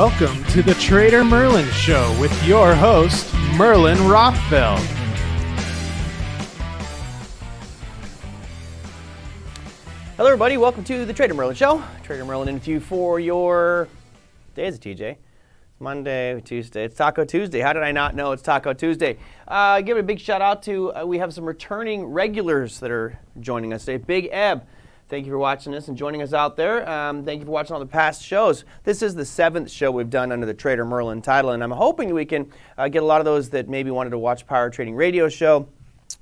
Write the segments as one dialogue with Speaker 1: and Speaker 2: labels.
Speaker 1: Welcome to the Trader Merlin Show with your host, Merlin Rothfeld.
Speaker 2: Hello everybody, welcome to the Trader Merlin Show. Trader Merlin interview for your day is it, TJ? Monday, Tuesday. It's Taco Tuesday. How did I not know it's Taco Tuesday? Give a big shout out to, we have some returning regulars that are joining us today. Big Eb, thank you for watching this and joining us out there. Thank you for watching all the past shows. This is the 7th show we've done under the Trader Merlin title, and I'm hoping we can get a lot of those that maybe wanted to watch Power Trading Radio Show. I'm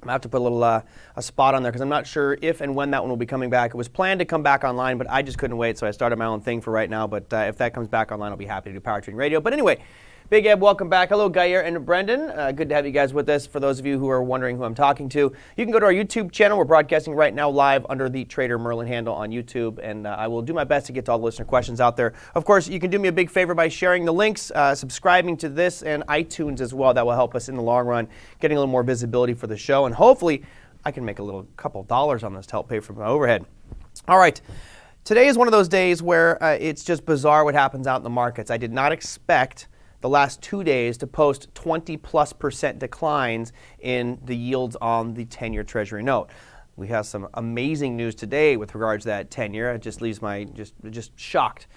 Speaker 2: going to have to put a little a spot on there because I'm not sure if and when that one will be coming back. It was planned to come back online, but I just couldn't wait, so I started my own thing for right now. But if that comes back online, I'll be happy to do Power Trading Radio. But anyway, Big Eb, welcome back. Hello, Gayer and Brendan. Good to have you guys with us. For those of you who are wondering who I'm talking to, you can go to our YouTube channel. We're broadcasting right now live under the Trader Merlin handle on YouTube, and I will do my best to get to all the listener questions out there. Of course, you can do me a big favor by sharing the links, subscribing to this, and iTunes as well. That will help us in the long run, getting a little more visibility for the show, and hopefully I can make a couple dollars on this to help pay for my overhead. All right. Today is one of those days where it's just bizarre what happens out in the markets. I did not expect the last 2 days to post 20+% declines in the yields on the 10-year Treasury note. We have some amazing news today with regards to that 10-year. It just leaves my just shocked.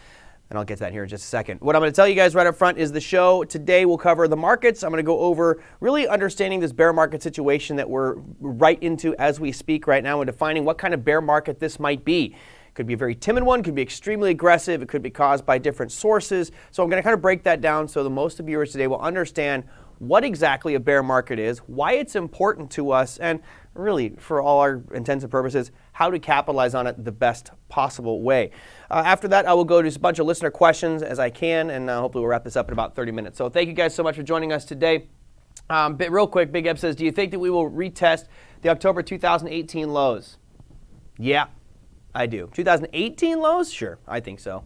Speaker 2: And I'll get to that here in just a second. What I'm going to tell you guys right up front is the show today will cover the markets. I'm going to go over really understanding this bear market situation that we're right into as we speak right now and defining what kind of bear market this might be. It could be a very timid one, could be extremely aggressive, it could be caused by different sources. So I'm going to kind of break that down so the most of viewers today will understand what exactly a bear market is, why it's important to us, and really, for all our intents and purposes, how to capitalize on it the best possible way. After that, I will go to a bunch of listener questions as I can, and hopefully we'll wrap this up in about 30 minutes. So thank you guys so much for joining us today. But real quick, Big Eb says, do you think that we will retest the October 2018 lows? Yeah, I do. 2018 lows? Sure, I think so.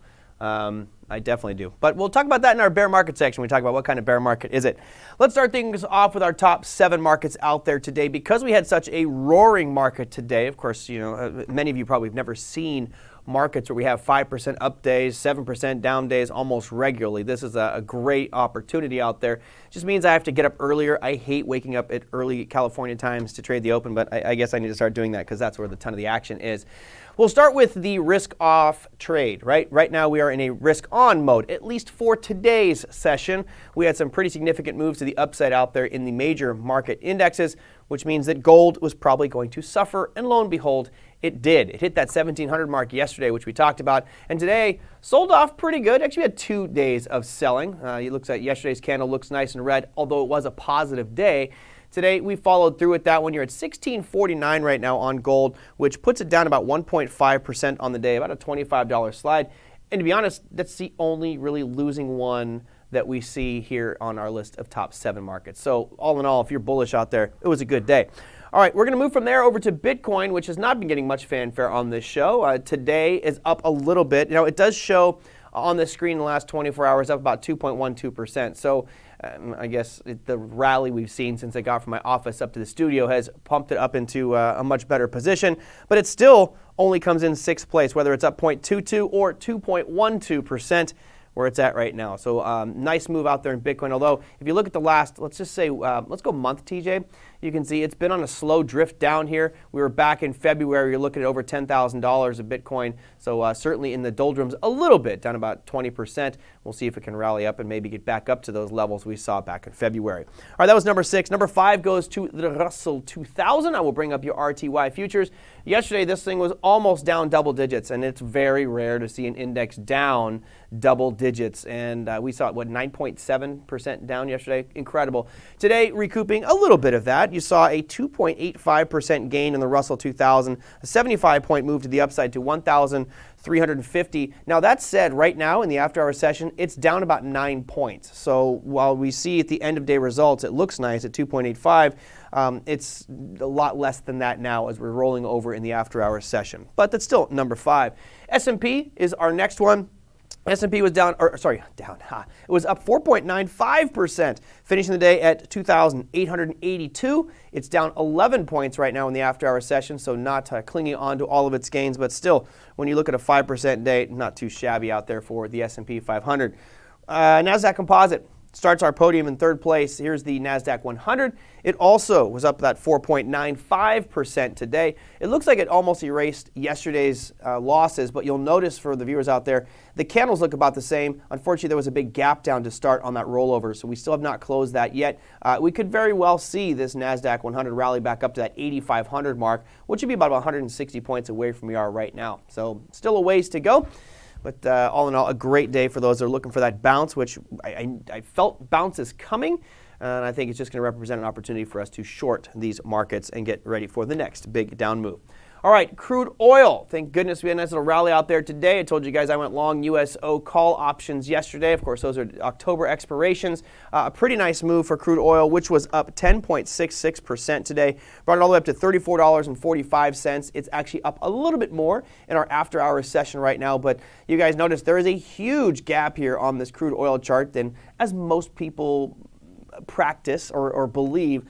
Speaker 2: I definitely do. But we'll talk about that in our bear market section. We talk about what kind of bear market is it. Let's start things off with our top 7 markets out there today. Because we had such a roaring market today, of course, you know, many of you probably have never seen markets where we have 5% up days, 7% down days almost regularly. This is a great opportunity out there. It just means I have to get up earlier. I hate waking up at early California times to trade the open, but I guess I need to start doing that because that's where the ton of the action is. We'll start with the risk-off trade, right? Right now we are in a risk-on mode, at least for today's session. We had some pretty significant moves to the upside out there in the major market indexes, which means that gold was probably going to suffer, and lo and behold, it did. It hit that 1700 mark yesterday, which we talked about, and today sold off pretty good. Actually, we had 2 days of selling. It looks like yesterday's candle looks nice and red, although it was a positive day. Today, we followed through with that one. You're at 1649 right now on gold, which puts it down about 1.5% on the day, about a $25 slide. And to be honest, that's the only really losing one that we see here on our list of top 7 markets. So all in all, if you're bullish out there, it was a good day. All right, we're going to move from there over to Bitcoin, which has not been getting much fanfare on this show. Today is up a little bit. You know, it does show on the screen in the last 24 hours up about 2.12%. So I guess the rally we've seen since I got from my office up to the studio has pumped it up into a much better position, but it still only comes in 6th place, whether it's up 0.22 or 2.12%. Where it's at right now. So nice move out there in Bitcoin. Although if you look at the last, let's just say, let's go month, TJ. You can see it's been on a slow drift down here. We were back in February. You're looking at over $10,000 of Bitcoin. So certainly in the doldrums a little bit, down about 20%. We'll see if it can rally up and maybe get back up to those levels we saw back in February. All right, that was number 6. Number 5 goes to the Russell 2000. I will bring up your RTY futures. Yesterday, this thing was almost down double digits, and it's very rare to see an index down double digits. And we saw, 9.7% down yesterday? Incredible. Today, recouping a little bit of that. You saw a 2.85% gain in the Russell 2000, a 75-point move to the upside to 1,350. Now, that said, right now in the after-hour session, it's down about 9 points. So while we see at the end-of-day results, it looks nice at 2.85, it's a lot less than that now as we're rolling over in the after-hour session. But that's still number 5. S&P is our next one. S&P was down. It was up 4.95%, finishing the day at 2,882. It's down 11 points right now in the after-hour session, so not clinging on to all of its gains, but still, when you look at a 5% day, not too shabby out there for the S&P 500. NASDAQ Composite starts our podium in third place. Here's the NASDAQ 100. It also was up that 4.95% today. It looks like it almost erased yesterday's losses, but you'll notice for the viewers out there, the candles look about the same. Unfortunately, there was a big gap down to start on that rollover, so we still have not closed that yet. We could very well see this NASDAQ 100 rally back up to that 8,500 mark, which would be about 160 points away from where we are right now. So still a ways to go. But all in all, a great day for those that are looking for that bounce, which I felt bounce is coming. And I think it's just going to represent an opportunity for us to short these markets and get ready for the next big down move. All right, crude oil. Thank goodness we had a nice little rally out there today. I told you guys I went long USO call options yesterday. Of course, those are October expirations. A pretty nice move for crude oil, which was up 10.66% today. Brought it all the way up to $34.45. It's actually up a little bit more in our after-hours session right now. But you guys notice there is a huge gap here on this crude oil chart than as most people practice or believe.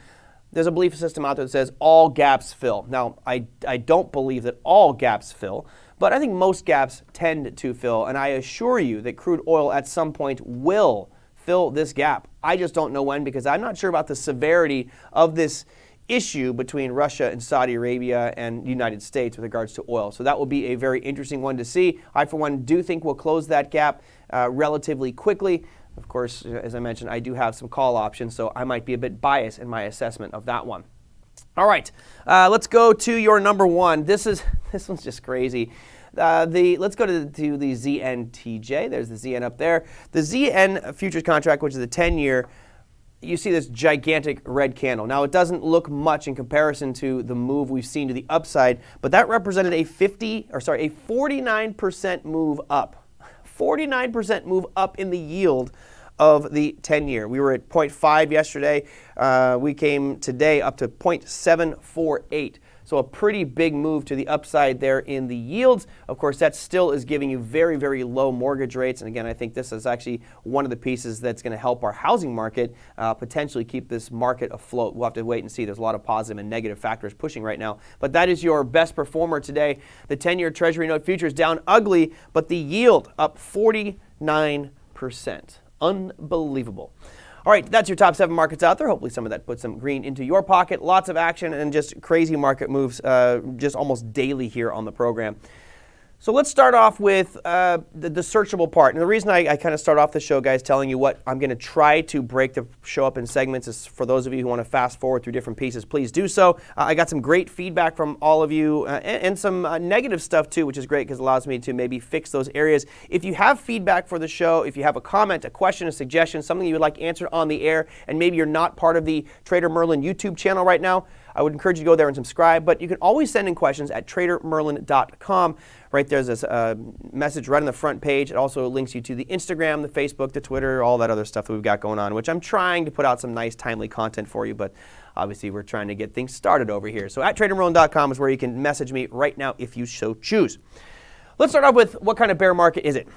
Speaker 2: There's a belief system out there that says all gaps fill. Now, I don't believe that all gaps fill, but I think most gaps tend to fill, and I assure you that crude oil at some point will fill this gap. I just don't know when, because I'm not sure about the severity of this issue between Russia and Saudi Arabia and the United States with regards to oil. So that will be a very interesting one to see. I, for one, do think we'll close that gap relatively quickly. Of course, as I mentioned, I do have some call options, so I might be a bit biased in my assessment of that one. All right, let's go to your number one. This one's just crazy. Let's go to the ZNTJ. There's the ZN up there. The ZN futures contract, which is a 10-year, you see this gigantic red candle. Now, it doesn't look much in comparison to the move we've seen to the upside, but that represented a 49% move up. 49% move up in the yield of the 10-year. We were at 0.5 yesterday. We came today up to 0.748. So a pretty big move to the upside there in the yields. Of course, that still is giving you very, very low mortgage rates. And again, I think this is actually one of the pieces that's going to help our housing market potentially keep this market afloat. We'll have to wait and see. There's a lot of positive and negative factors pushing right now. But that is your best performer today. The 10-year Treasury note futures down ugly, but the yield up 49%. Unbelievable. All right, that's your top 7 markets out there. Hopefully some of that puts some green into your pocket. Lots of action and just crazy market moves just almost daily here on the program. So let's start off with the searchable part. And the reason I kind of start off the show, guys, telling you what I'm going to try to break the show up in segments is for those of you who want to fast forward through different pieces, please do so. I got some great feedback from all of you and some negative stuff too, which is great because it allows me to maybe fix those areas. If you have feedback for the show, if you have a comment, a question, a suggestion, something you would like answered on the air, and maybe you're not part of the Trader Merlin YouTube channel right now, I would encourage you to go there and subscribe, but you can always send in questions at TraderMerlin.com. Right there's this message right on the front page. It also links you to the Instagram, the Facebook, the Twitter, all that other stuff that we've got going on, which I'm trying to put out some nice, timely content for you, but obviously we're trying to get things started over here. So at TraderMerlin.com is where you can message me right now if you so choose. Let's start off with what kind of bear market is it?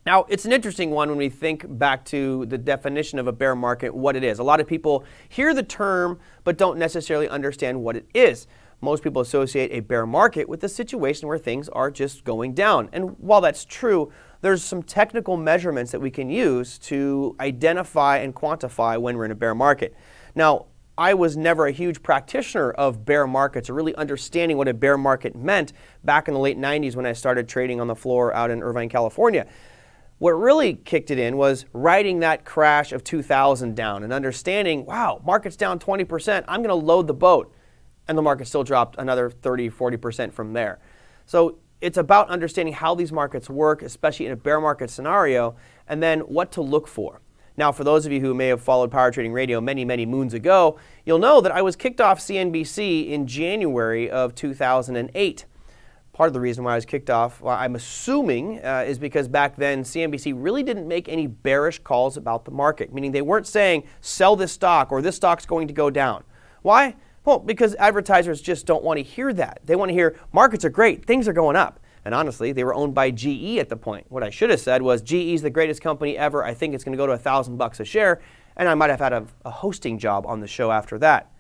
Speaker 2: Now, it's an interesting one when we think back to the definition of a bear market, what it is. A lot of people hear the term but don't necessarily understand what it is. Most people associate a bear market with a situation where things are just going down. And while that's true, there's some technical measurements that we can use to identify and quantify when we're in a bear market. Now, I was never a huge practitioner of bear markets or really understanding what a bear market meant back in the late 90s when I started trading on the floor out in Irvine, California. What really kicked it in was riding that crash of 2000 down and understanding, wow, market's down 20%, I'm going to load the boat. And the market still dropped another 30, 40% from there. So it's about understanding how these markets work, especially in a bear market scenario, and then what to look for. Now, for those of you who may have followed Power Trading Radio many, many moons ago, you'll know that I was kicked off CNBC in January of 2008. Part of the reason why I was kicked off, well, I'm assuming, is because back then CNBC really didn't make any bearish calls about the market, meaning they weren't saying, sell this stock or this stock's going to go down. Why? Well, because advertisers just don't want to hear that. They want to hear, markets are great, things are going up. And honestly, they were owned by GE at the point. What I should have said was, GE's the greatest company ever, I think it's going to go to $1,000 a share, and I might have had a hosting job on the show after that.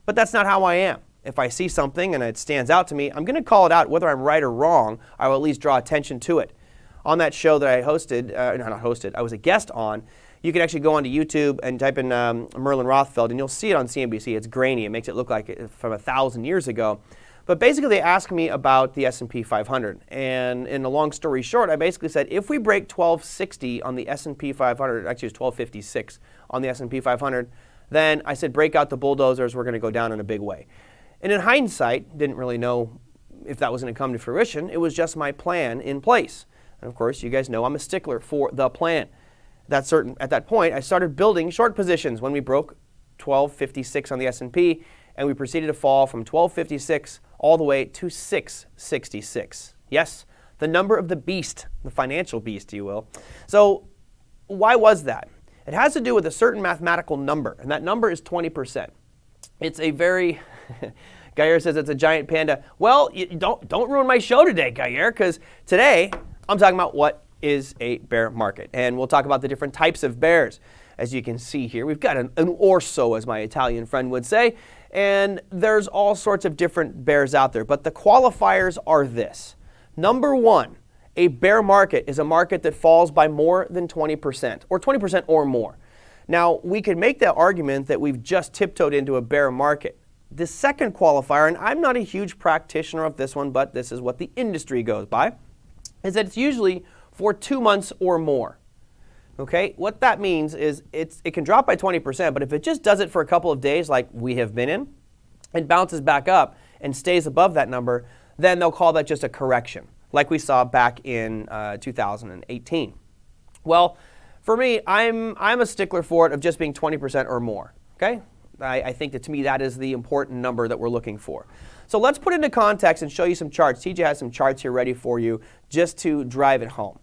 Speaker 2: But that's not how I am. If I see something and it stands out to me, I'm going to call it out. Whether I'm right or wrong, I will at least draw attention to it. On that show that I hosted, not hosted, I was a guest on, you can actually go onto YouTube and type in Merlin Rothfeld, and you'll see it on CNBC. It's grainy. It makes it look like it from 1,000 years ago. But basically, they asked me about the S&P 500. And in a long story short, I basically said, if we break 1260 on the S&P 500, actually it's 1256 on the S&P 500, then I said, break out the bulldozers. We're going to go down in a big way. And in hindsight, didn't really know if that was going to come to fruition. It was just my plan in place. And of course, you guys know I'm a stickler for the plan. At that point, I started building short positions when we broke 1256 on the S&P, and we proceeded to fall from 1256 all the way to 666. Yes, the number of the beast, the financial beast, you will. So why was that? It has to do with a certain mathematical number, and that number is 20%. It's a very, Gayer says it's a giant panda. Well, don't ruin my show today, Gayer, because today I'm talking about what is a bear market, and we'll talk about the different types of bears. As you can see here, we've got an orso, as my Italian friend would say, and there's all sorts of different bears out there, but the qualifiers are this. Number one, a bear market is a market that falls by more than 20%, or 20% or more. Now, we could make the argument that we've just tiptoed into a bear market. The second qualifier, and I'm not a huge practitioner of this one, but this is what the industry goes by, is that it's usually for 2 months or more. Okay, what that means is it can drop by 20%, but if it just does it for a couple of days like we have been in, and bounces back up and stays above that number, then they'll call that just a correction, like we saw back in 2018. Well, for me, I'm a stickler for it of just being 20% or more. Okay, I think that to me that is the important number that we're looking for. So let's put it into context and show you some charts. TJ has some charts here ready for you just to drive it home.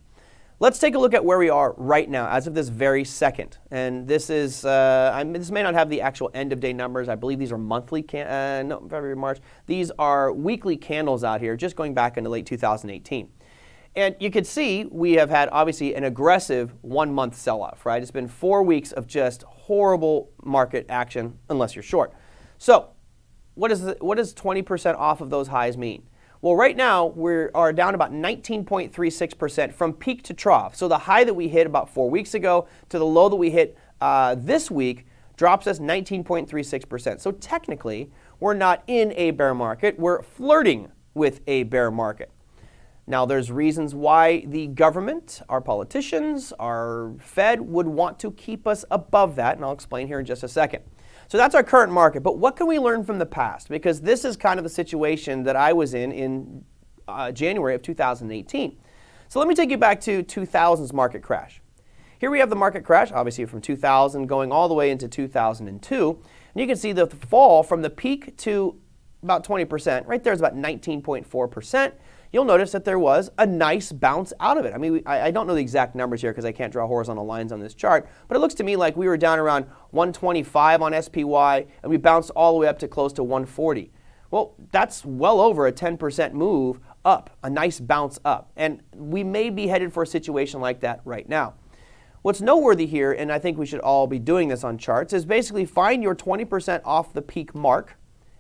Speaker 2: Let's take a look at where we are right now as of this very second. And this is, this may not have the actual end of day numbers. I believe these are monthly, February, March. These are weekly candles out here, just going back into late 2018. And you can see we have had obviously an aggressive 1 month sell-off, right? It's been 4 weeks of just horrible market action, unless you're short. So what does 20% off of those highs mean? Well, right now, we are down about 19.36% from peak to trough. So the high that we hit about 4 weeks ago to the low that we hit this week drops us 19.36%. So technically, we're not in a bear market. We're flirting with a bear market. Now, there's reasons why the government, our politicians, our Fed would want to keep us above that, and I'll explain here in just a second. So that's our current market, but what can we learn from the past? Because this is kind of the situation that I was in January of 2018. So let me take you back to 2000's market crash. Here we have the market crash, obviously from 2000 going all the way into 2002. And you can see the fall from the peak to about 20%. Right there is about 19.4%. You'll notice that there was a nice bounce out of it. I mean, I don't know the exact numbers here because I can't draw horizontal lines on this chart, but it looks to me like we were down around 125 on SPY, and we bounced all the way up to close to 140. Well, that's well over a 10% move up, a nice bounce up, and we may be headed for a situation like that right now. What's noteworthy here, and I think we should all be doing this on charts, is basically find your 20% off the peak mark,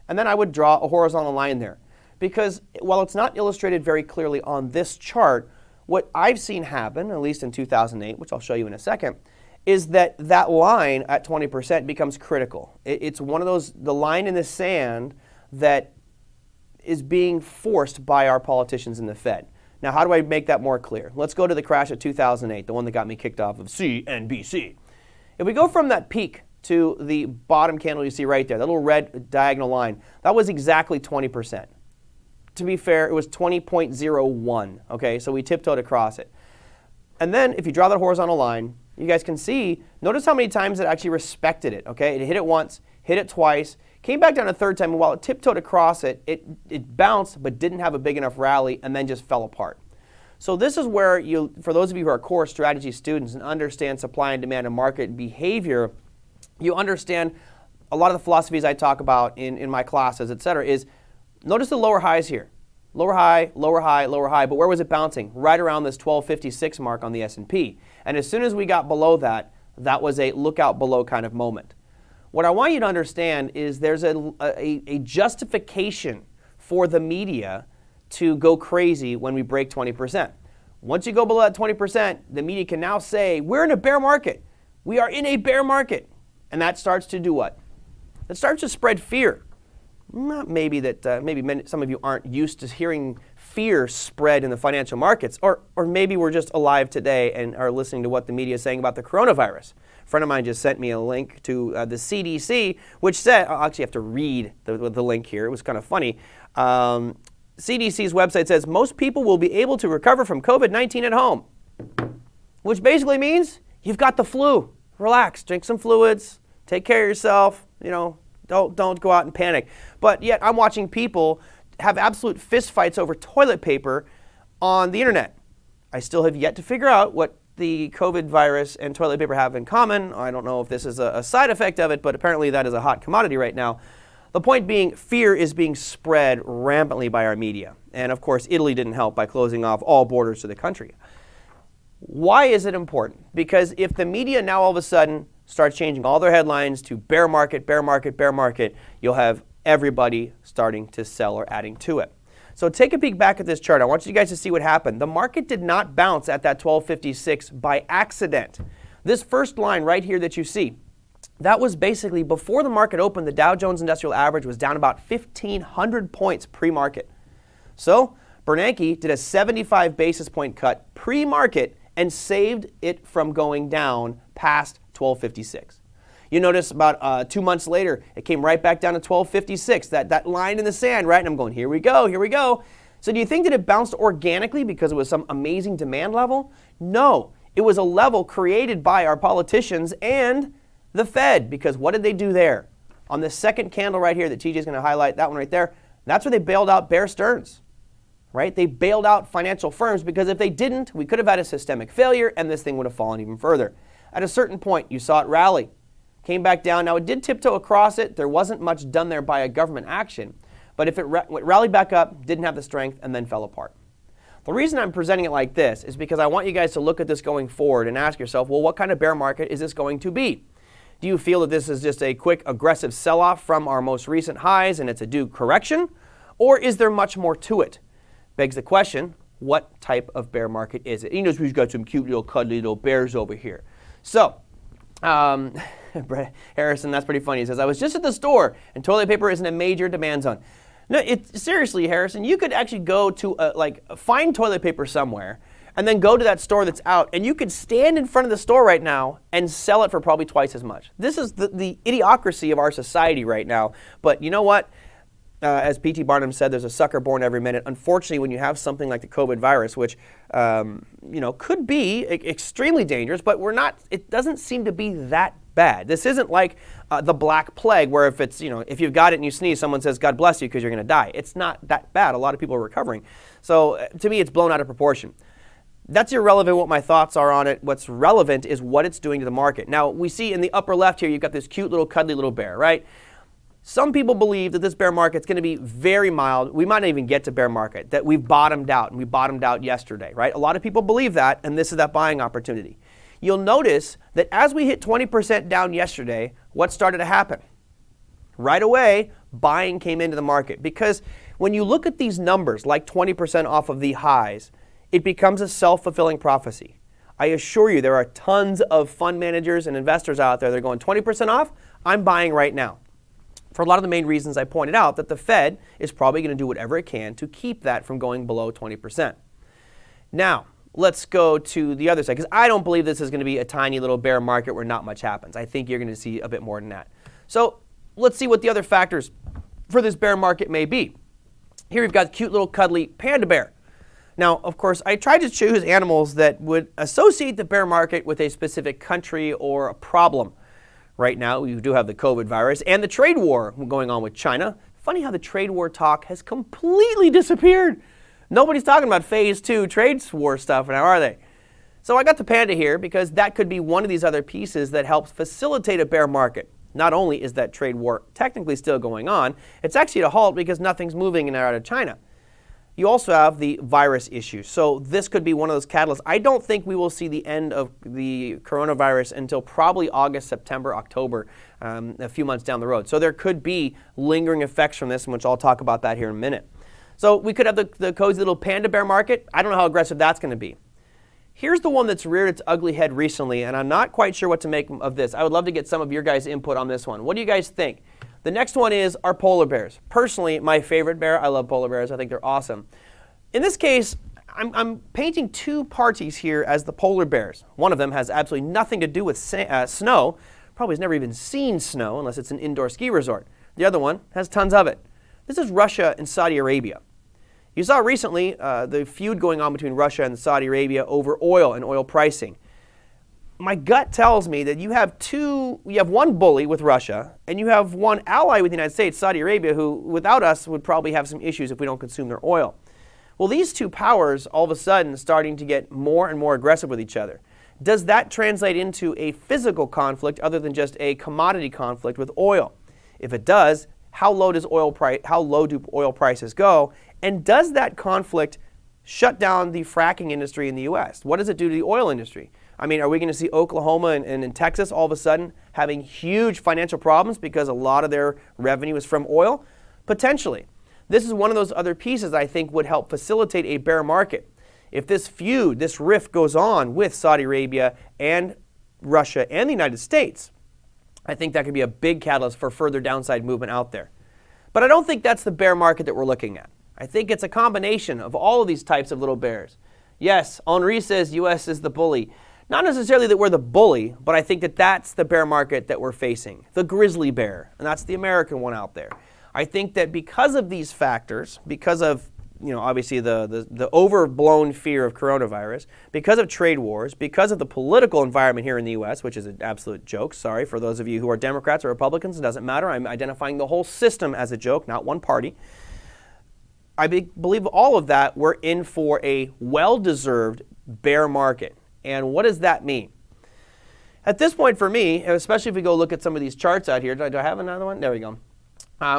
Speaker 2: and then I would draw a horizontal line there. Because while it's not illustrated very clearly on this chart, what I've seen happen, at least in 2008, which I'll show you in a second, is that that line at 20% becomes critical. It's one of those, the line in the sand that is being forced by our politicians in the Fed. Now, how do I make that more clear? Let's go to the crash of 2008, the one that got me kicked off of CNBC. If we go from that peak to the bottom candle you see right there, that little red diagonal line, that was exactly 20%. To be fair, it was 20.01, okay? So we tiptoed across it. And then if you draw that horizontal line, you guys can see, notice how many times it actually respected it, okay? It hit it once, hit it twice, came back down a third time, and while it tiptoed across it, it bounced but didn't have a big enough rally and then just fell apart. So this is where you, for those of you who are core strategy students and understand supply and demand and market behavior, you understand a lot of the philosophies I talk about in my classes, et cetera, is notice the lower highs here. Lower high, lower high, lower high, but where was it bouncing? Right around this 1256 mark on the S&P. And as soon as we got below that, that was a look out below kind of moment. What I want you to understand is there's a justification for the media to go crazy when we break 20%. Once you go below that 20%, the media can now say, we're in a bear market. We are in a bear market. And that starts to do what? It starts to spread fear. Maybe some of you aren't used to hearing fear spread in the financial markets, or maybe we're just alive today and are listening to what the media is saying about the coronavirus. A friend of mine just sent me a link to the CDC, which said, I'll actually have to read the link here. It was kind of funny. CDC's website says most people will be able to recover from COVID-19 at home, which basically means you've got the flu. Relax, drink some fluids, take care of yourself, don't go out and panic. But yet I'm watching people have absolute fistfights over toilet paper on the internet. I still have yet to figure out what the COVID virus and toilet paper have in common. I don't know if this is a side effect of it, but apparently that is a hot commodity right now. The point being, fear is being spread rampantly by our media. And of course, Italy didn't help by closing off all borders to the country. Why is it important? Because if the media now all of a sudden starts changing all their headlines to bear market, bear market, bear market, you'll have everybody starting to sell or adding to it. So take a peek back at this chart. I want you guys to see what happened. The market did not bounce at that 1256 by accident. This first line right here that you see, that was basically before the market opened, the Dow Jones Industrial Average was down about 1,500 points pre-market. So Bernanke did a 75 basis point cut pre-market and saved it from going down past 1256. You notice about 2 months later, it came right back down to 1256, that line in the sand, right? And I'm going, here we go, here we go. So do you think that it bounced organically because it was some amazing demand level? No, it was a level created by our politicians and the Fed, because what did they do there? On the second candle right here that TJ is going to highlight, that one right there, that's where they bailed out Bear Stearns, right? They bailed out financial firms because if they didn't, we could have had a systemic failure and this thing would have fallen even further. At a certain point, you saw it rally, came back down. Now, it did tiptoe across it. There wasn't much done there by a government action, but if it rallied back up, didn't have the strength, and then fell apart. The reason I'm presenting it like this is because I want you guys to look at this going forward and ask yourself, well, what kind of bear market is this going to be? Do you feel that this is just a quick, aggressive sell-off from our most recent highs and it's a due correction? Or is there much more to it? Begs the question, what type of bear market is it? You know, we've got some cute little cuddly little bears over here. So, Brett Harrison, that's pretty funny. He says, I was just at the store and toilet paper isn't a major demand zone. No, seriously, Harrison, you could actually go to, find toilet paper somewhere and then go to that store that's out, and you could stand in front of the store right now and sell it for probably twice as much. This is the idiocracy of our society right now. But you know what? As P.T. Barnum said, there's a sucker born every minute. Unfortunately, when you have something like the COVID virus, which could be extremely dangerous, but it doesn't seem to be that bad. This isn't like the Black Plague, where if you've got it and you sneeze, someone says, God bless you, because you're going to die. It's not that bad. A lot of people are recovering. So to me, it's blown out of proportion. That's irrelevant what my thoughts are on it. What's relevant is what it's doing to the market. Now, we see in the upper left here, you've got this cute little cuddly little bear, right? Some people believe that this bear market's going to be very mild. We might not even get to bear market, that we've bottomed out, and we bottomed out yesterday, right? A lot of people believe that, and this is that buying opportunity. You'll notice that as we hit 20% down yesterday, what started to happen? Right away, buying came into the market, because when you look at these numbers, like 20% off of the highs, it becomes a self-fulfilling prophecy. I assure you, there are tons of fund managers and investors out there that are going 20% off, I'm buying right now. For a lot of the main reasons I pointed out, that the Fed is probably going to do whatever it can to keep that from going below 20%. Now, let's go to the other side, because I don't believe this is going to be a tiny little bear market where not much happens. I think you're going to see a bit more than that. So let's see what the other factors for this bear market may be. Here we've got cute little cuddly panda bear. Now, of course, I tried to choose animals that would associate the bear market with a specific country or a problem. Right now, we do have the COVID virus and the trade war going on with China. Funny how the trade war talk has completely disappeared. Nobody's talking about phase 2 trade war stuff now, are they? So I got the panda here because that could be one of these other pieces that helps facilitate a bear market. Not only is that trade war technically still going on, it's actually at a halt because nothing's moving in and out of China. You also have the virus issue. So this could be one of those catalysts. I don't think we will see the end of the coronavirus until probably August, September, October, a few months down the road. So there could be lingering effects from this, which I'll talk about that here in a minute. So we could have the cozy little panda bear market. I don't know how aggressive that's going to be. Here's the one that's reared its ugly head recently, and I'm not quite sure what to make of this. I would love to get some of your guys' input on this one. What do you guys think? The next one is our polar bears. Personally, my favorite bear. I love polar bears. I think they're awesome. In this case, I'm painting two parties here as the polar bears. One of them has absolutely nothing to do with snow. Probably has never even seen snow unless it's an indoor ski resort. The other one has tons of it. This is Russia and Saudi Arabia. You saw recently the feud going on between Russia and Saudi Arabia over oil and oil pricing. My gut tells me that you have one bully with Russia, and you have one ally with the United States, Saudi Arabia, who without us would probably have some issues if we don't consume their oil. Well, these two powers all of a sudden starting to get more and more aggressive with each other. Does that translate into a physical conflict other than just a commodity conflict with oil? If it does, how low do oil prices go? And does that conflict shut down the fracking industry in the U.S.? What does it do to the oil industry? I mean, are we going to see Oklahoma and in Texas all of a sudden having huge financial problems because a lot of their revenue is from oil? Potentially. This is one of those other pieces I think would help facilitate a bear market. If this feud, this rift goes on with Saudi Arabia and Russia and the United States, I think that could be a big catalyst for further downside movement out there. But I don't think that's the bear market that we're looking at. I think it's a combination of all of these types of little bears. Yes, Henri says U.S. is the bully. Not necessarily that we're the bully, but I think that that's the bear market that we're facing. The grizzly bear, and that's the American one out there. I think that because of these factors, because of obviously the overblown fear of coronavirus, because of trade wars, because of the political environment here in the U.S., which is an absolute joke. Sorry for those of you who are Democrats or Republicans. It doesn't matter. I'm identifying the whole system as a joke, not one party. I believe all of that, we're in for a well-deserved bear market. And what does that mean? At this point for me, especially if we go look at some of these charts out here, do I have another one? There we go.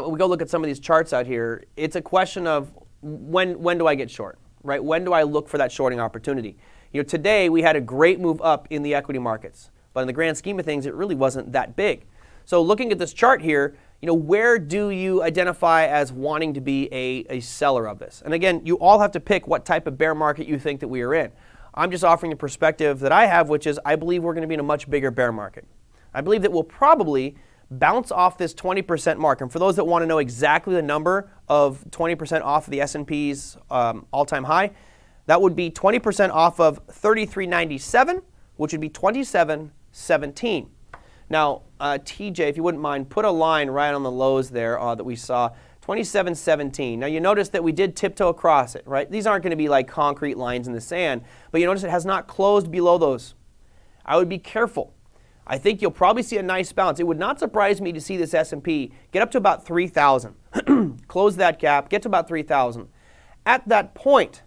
Speaker 2: We go look at some of these charts out here. It's a question of when do I get short, right? When do I look for that shorting opportunity? Today we had a great move up in the equity markets, but in the grand scheme of things, it really wasn't that big. So looking at this chart here, where do you identify as wanting to be a seller of this? And again, you all have to pick what type of bear market you think that we are in. I'm just offering the perspective that I have, which is I believe we're going to be in a much bigger bear market. I believe that we'll probably bounce off this 20% mark. And for those that want to know exactly the number of 20% off of the S&P's all-time high, that would be 20% off of 33.97, which would be 27.17. Now, TJ, if you wouldn't mind, put a line right on the lows there that we saw, 27.17. Now, you notice that we did tiptoe across it, right? These aren't going to be like concrete lines in the sand, but you notice it has not closed below those. I would be careful. I think you'll probably see a nice bounce. It would not surprise me to see this S&P get up to about 3,000, close that gap, get to about 3,000. At that point,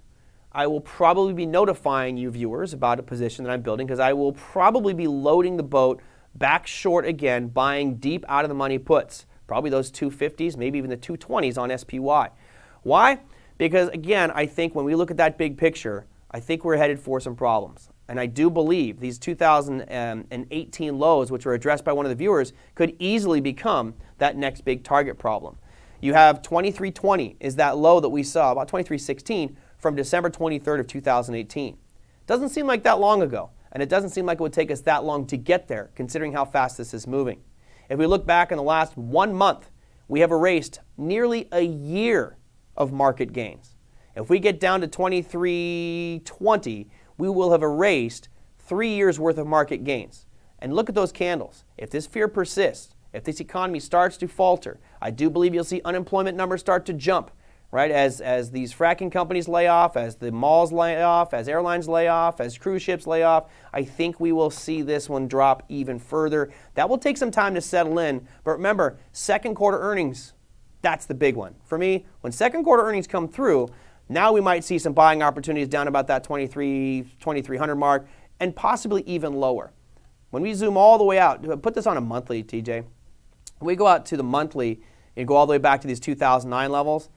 Speaker 2: I will probably be notifying you viewers about a position that I'm building because I will probably be loading the boat back short again, buying deep out of the money puts. Probably those 250s, maybe even the 220s on SPY. Why? Because again, I think when we look at that big picture, I think we're headed for some problems. And I do believe these 2018 lows, which were addressed by one of the viewers, could easily become that next big target problem. You have 2320 is that low that we saw, about 2316, from December 23rd of 2018. Doesn't seem like that long ago. And it doesn't seem like it would take us that long to get there, considering how fast this is moving. If we look back in the last 1 month, we have erased nearly a year of market gains. If we get down to 2320, we will have erased 3 years worth of market gains. And look at those candles. If this fear persists, if this economy starts to falter, I do believe you'll see unemployment numbers start to jump. Right, as these fracking companies lay off, as the malls lay off, as airlines lay off, as cruise ships lay off, I think we will see this one drop even further. That will take some time to settle in. But remember, second quarter earnings, that's the big one. For me, when second quarter earnings come through, now we might see some buying opportunities down about that 2,300 mark and possibly even lower. When we zoom all the way out, put this on a monthly, TJ. When we go out to the monthly and go all the way back to these 2009 levels,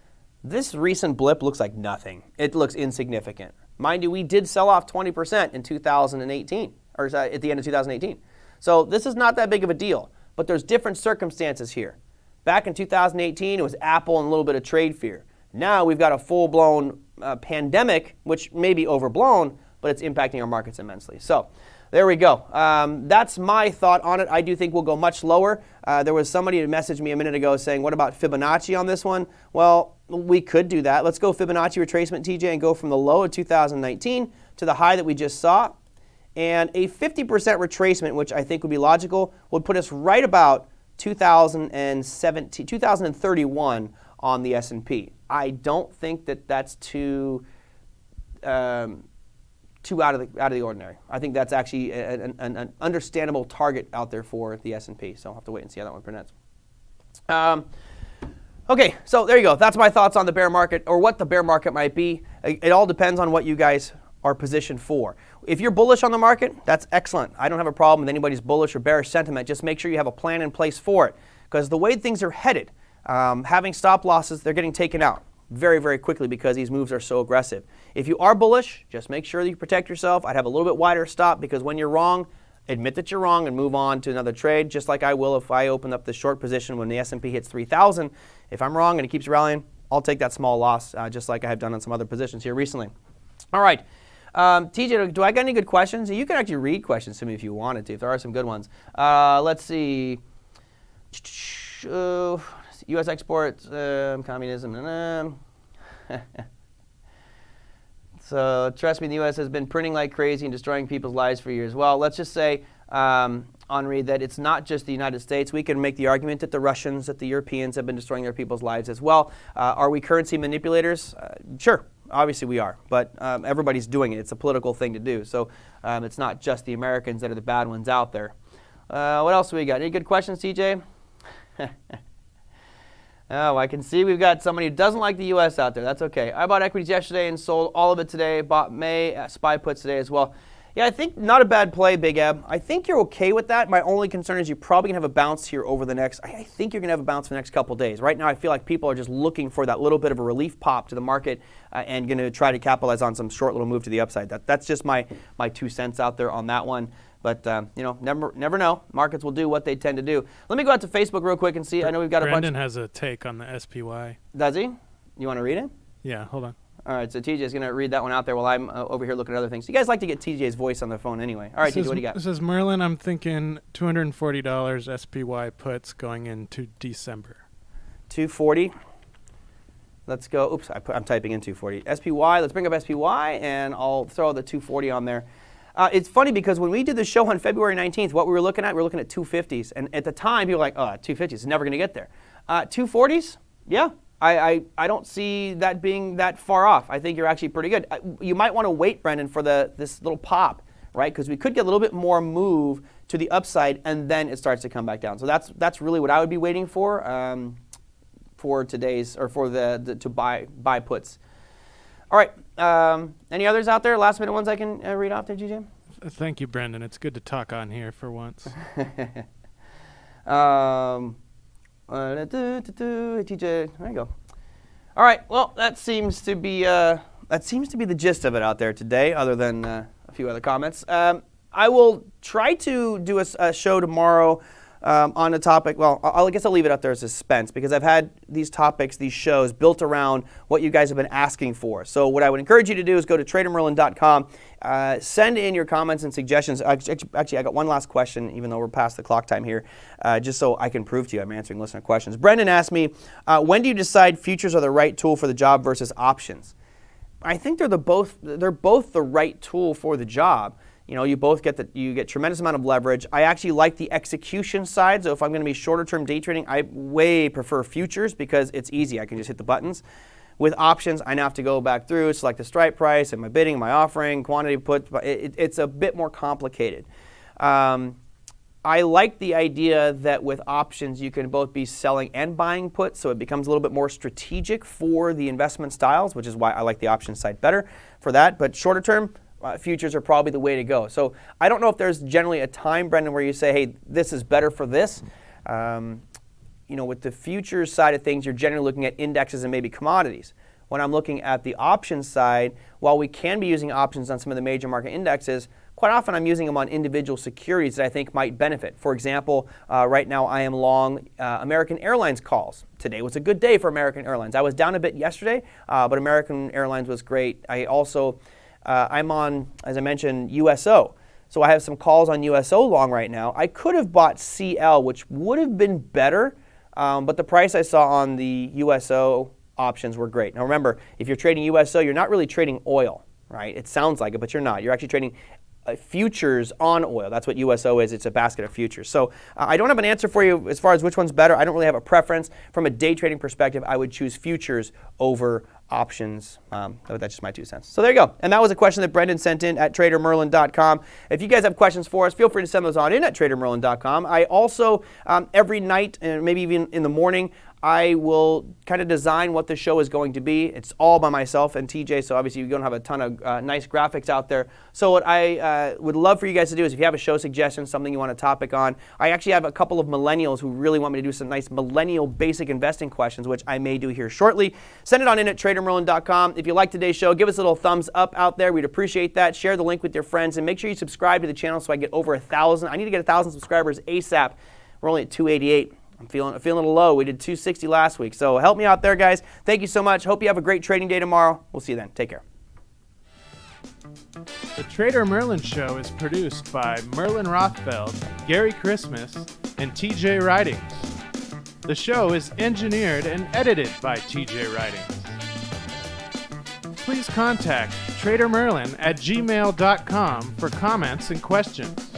Speaker 2: this recent blip looks like nothing. It looks insignificant. Mind you, we did sell off 20% in 2018, or at the end of 2018. So this is not that big of a deal, but there's different circumstances here. Back in 2018, it was Apple and a little bit of trade fear. Now we've got a full-blown pandemic, which may be overblown, but it's impacting our markets immensely. So there we go. That's my thought on it. I do think we'll go much lower. There was somebody who messaged me a minute ago saying, what about Fibonacci on this one? Well, we could do that. Let's go Fibonacci retracement, TJ, and go from the low of 2019 to the high that we just saw. And a 50% retracement, which I think would be logical, would put us right about 2031 on the S&P. I don't think that that's too out of the ordinary. I think that's actually an understandable target out there for the S&P. So I'll have to wait and see how that one presents. Okay, so there you go. That's my thoughts on the bear market, or what the bear market might be. It all depends on what you guys are positioned for. If you're bullish on the market, that's excellent. I don't have a problem with anybody's bullish or bearish sentiment. Just make sure you have a plan in place for it. Because the way things are headed, having stop losses, they're getting taken out very, very quickly because these moves are so aggressive. If you are bullish, just make sure that you protect yourself. I'd have a little bit wider stop, because when you're wrong, admit that you're wrong and move on to another trade, just like I will if I open up the short position when the S&P hits 3,000. If I'm wrong and it keeps rallying, I'll take that small loss, just like I have done on some other positions here recently. All right. TJ, do I got any good questions? You can actually read questions to me if you wanted to, if there are some good ones. Let's see. U.S. exports, communism. So trust me, the U.S. has been printing like crazy and destroying people's lives for years. Well, let's just say, Henri, that it's not just the United States. We can make the argument that the Russians, that the Europeans have been destroying their people's lives as well. Are we currency manipulators? Sure. Obviously we are, but everybody's doing it. It's a political thing to do. So it's not just the Americans that are the bad ones out there. What else do we got? Any good questions, TJ? Oh, I can see we've got somebody who doesn't like the U.S. out there. That's okay. I bought equities yesterday and sold all of it today. Bought May SPY puts today as well. Yeah, I think not a bad play, Big Eb. I think you're okay with that. My only concern is you're probably going to have a bounce here over the next, I think you're going to have a bounce for the next couple days. Right now, I feel like people are just looking for that little bit of a relief pop to the market and going to try to capitalize on some short little move to the upside. That's just my 2 cents out there on that one. But, never know. Markets will do what they tend to do. Let me go out to Facebook real quick and see. I know we've got
Speaker 1: Brandon has a take on the SPY.
Speaker 2: Does he? You want to read it?
Speaker 1: Yeah, hold on.
Speaker 2: All right, so TJ's going to read that one out there while I'm over here looking at other things. You guys like to get TJ's voice on the phone anyway. All right, TJ, what do you got?
Speaker 1: This is Merlin. I'm thinking $240 SPY puts going into December.
Speaker 2: 240. Let's go. Oops, I'm typing in 240. SPY, let's bring up SPY, and I'll throw the 240 on there. It's funny because when we did the show on February 19th, what we were looking at 250s. And at the time, people were like, 250s is never going to get there. 240s, yeah. I don't see that being that far off. I think you're actually pretty good. You might want to wait, Brendan, for this little pop, right? Because we could get a little bit more move to the upside, and then it starts to come back down. So that's really what I would be waiting for today's, or for to buy puts. All right. Any others out there? Last minute ones I can read off there, GJ?
Speaker 1: Thank you, Brendan. It's good to talk on here for once. TJ, there you go. All right. Well, that seems to be the gist of it out there today, other than a few other comments. I will try to do a show tomorrow on a topic. Well, I guess I'll leave it out there as suspense, because I've had these topics, these shows built around what you guys have been asking for. So what I would encourage you to do is go to TraderMerlin.com, send in your comments and suggestions. Actually, I got one last question, even though we're past the clock time here, just so I can prove to you I'm answering listener questions. Brendan asked me, when do you decide futures are the right tool for the job versus options? I think they're both the right tool for the job. You know, you get tremendous amount of leverage. I actually like the execution side. So if I'm going to be shorter term day trading, I way prefer futures because it's easy. I can just hit the buttons. With options, I now have to go back through, select the strike price, and my bidding, my offering, quantity put. It's a bit more complicated. I like the idea that with options, you can both be selling and buying puts, so it becomes a little bit more strategic for the investment styles, which is why I like the options side better for that. But shorter term, futures are probably the way to go. So I don't know if there's generally a time, Brendan, where you say, hey, this is better for this. With the futures side of things, you're generally looking at indexes and maybe commodities. When I'm looking at the options side, while we can be using options on some of the major market indexes, quite often I'm using them on individual securities that I think might benefit. For example, right now I am long American Airlines calls. Today was a good day for American Airlines. I was down a bit yesterday, but American Airlines was great. I also I'm on, as I mentioned, USO. So I have some calls on USO long right now. I could have bought CL, which would have been better, but the price I saw on the USO options were great. Now remember, if you're trading USO, you're not really trading oil, right? It sounds like it, but you're not. You're actually trading futures on oil. That's what USO is. It's a basket of futures. So I don't have an answer for you as far as which one's better. I don't really have a preference. From a day trading perspective, I would choose futures over options. That's just my 2 cents. So there you go. And that was a question that Brendan sent in at TraderMerlin.com. If you guys have questions for us, feel free to send those on in at TraderMerlin.com. I also, every night, and maybe even in the morning, I will kind of design what the show is going to be. It's all by myself and TJ, so obviously you don't have a ton of nice graphics out there. So what I would love for you guys to do is if you have a show suggestion, something you want a topic on, I actually have a couple of millennials who really want me to do some nice millennial basic investing questions, which I may do here shortly. Send it on in at TraderMerlin.com. If you like today's show, give us a little thumbs up out there. We'd appreciate that. Share the link with your friends, and make sure you subscribe to the channel so I get over 1,000. I need to get 1,000 subscribers ASAP. We're only at 288. I'm feeling a little low. We did 260 last week. So help me out there, guys. Thank you so much. Hope you have a great trading day tomorrow. We'll see you then. Take care.
Speaker 3: The Trader Merlin Show is produced by Merlin Rothfeld, Gary Christmas, and TJ Writings. The show is engineered and edited by TJ Writings. Please contact Trader Merlin at gmail.com for comments and questions.